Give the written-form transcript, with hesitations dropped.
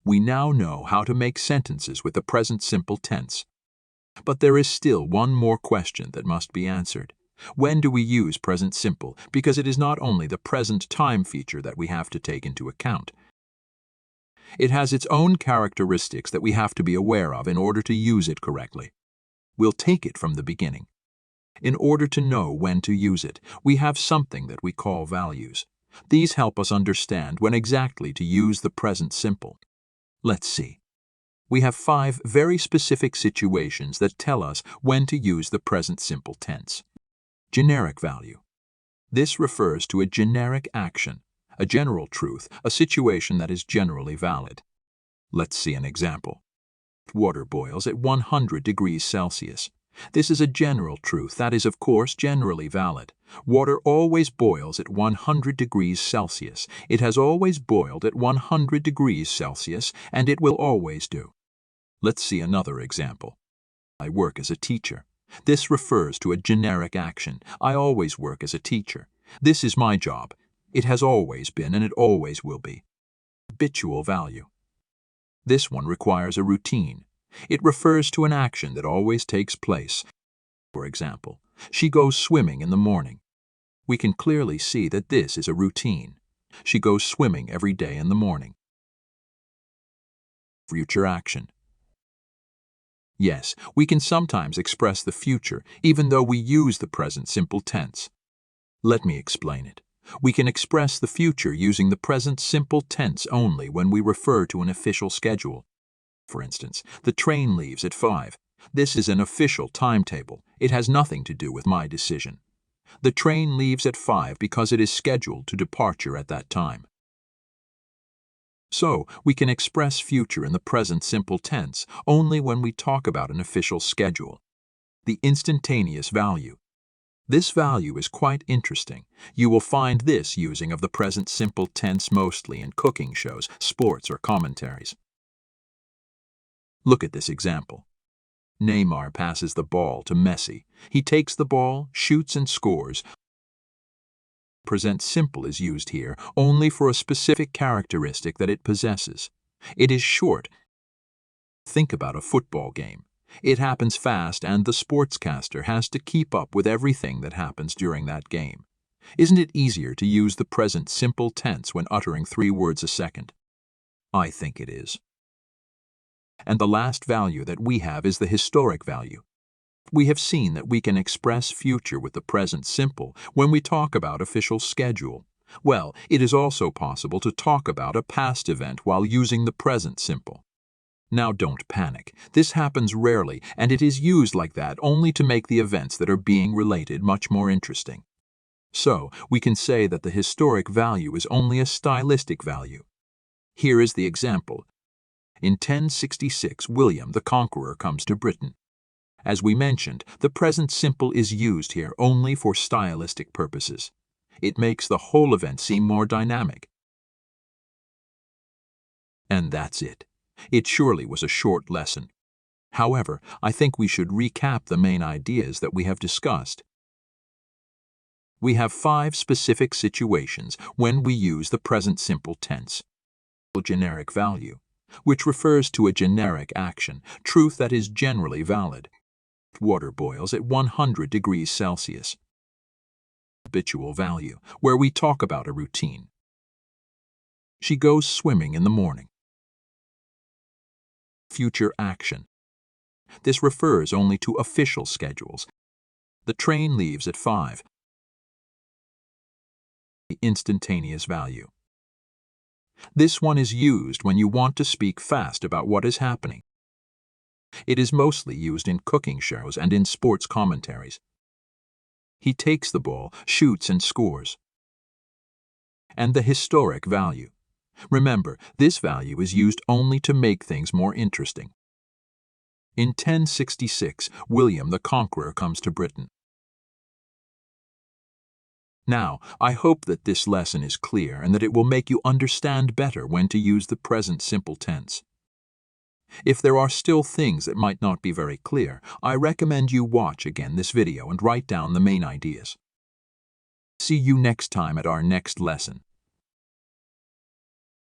We now know how to make sentences with the present simple tense. But there is still one more question that must be answered. When do we use present simple? Because it is not only the present time feature that we have to take into account. It has its own characteristics that we have to be aware of in order to use it correctly. We'll take it from the beginning. In order to know when to use it, we have something that we call values. These help us understand when exactly to use the present simple. Let's see. We have 5 very specific situations that tell us when to use the present simple tense. Generic value. This refers to a generic action, a general truth, a situation that is generally valid. Let's see an example. Water boils at 100 degrees Celsius. This is a general truth that is, of course, generally valid. Water always boils at 100 degrees Celsius. It has always boiled at 100 degrees Celsius, and it will always do. Let's see another example. I work as a teacher. This refers to a generic action. I always work as a teacher. This is my job. It has always been and it always will be. Habitual value. This one requires a routine. It refers to an action that always takes place. For example, she goes swimming in the morning. We can clearly see that this is a routine. She goes swimming every day in the morning. Future action. Yes, we can sometimes express the future, even though we use the present simple tense. Let me explain it. We can express the future using the present simple tense only when we refer to an official schedule. For instance, the train leaves at 5. This is an official timetable. It has nothing to do with my decision. The train leaves at 5 because it is scheduled to departure at that time. So, we can express future in the present simple tense only when we talk about an official schedule. The instantaneous value. This value is quite interesting. You will find this using of the present simple tense mostly in cooking shows, sports, or commentaries. Look at this example. Neymar passes the ball to Messi. He takes the ball, shoots, and scores. Present simple is used here only for a specific characteristic that it possesses. It is short. Think about a football game. It happens fast and the sportscaster has to keep up with everything that happens during that game. Isn't it easier to use the present simple tense when uttering 3 words a second? I think it is. And the last value that we have is the historic value. We have seen that we can express future with the present simple when we talk about official schedule. Well, it is also possible to talk about a past event while using the present simple. Now don't panic. This happens rarely, and it is used like that only to make the events that are being related much more interesting. So, we can say that the historic value is only a stylistic value. Here is the example. In 1066, William the Conqueror comes to Britain. As we mentioned, the present simple is used here only for stylistic purposes. It makes the whole event seem more dynamic. And that's it. It surely was a short lesson. However, I think we should recap the main ideas that we have discussed. We have 5 specific situations when we use the present simple tense. Generic value, which refers to a generic action, truth that is generally valid. Water boils at 100 degrees Celsius. Habitual value, where we talk about a routine. She goes swimming in the morning. Future action. This refers only to official schedules. The train leaves at 5. The instantaneous value. This one is used when you want to speak fast about what is happening. It is mostly used in cooking shows and in sports commentaries. He takes the ball, shoots, and scores. And the historic value. Remember, this value is used only to make things more interesting. In 1066, William the Conqueror comes to Britain. Now, I hope that this lesson is clear and that it will make you understand better when to use the present simple tense. If there are still things that might not be very clear, I recommend you watch again this video and write down the main ideas. See you next time at our next lesson.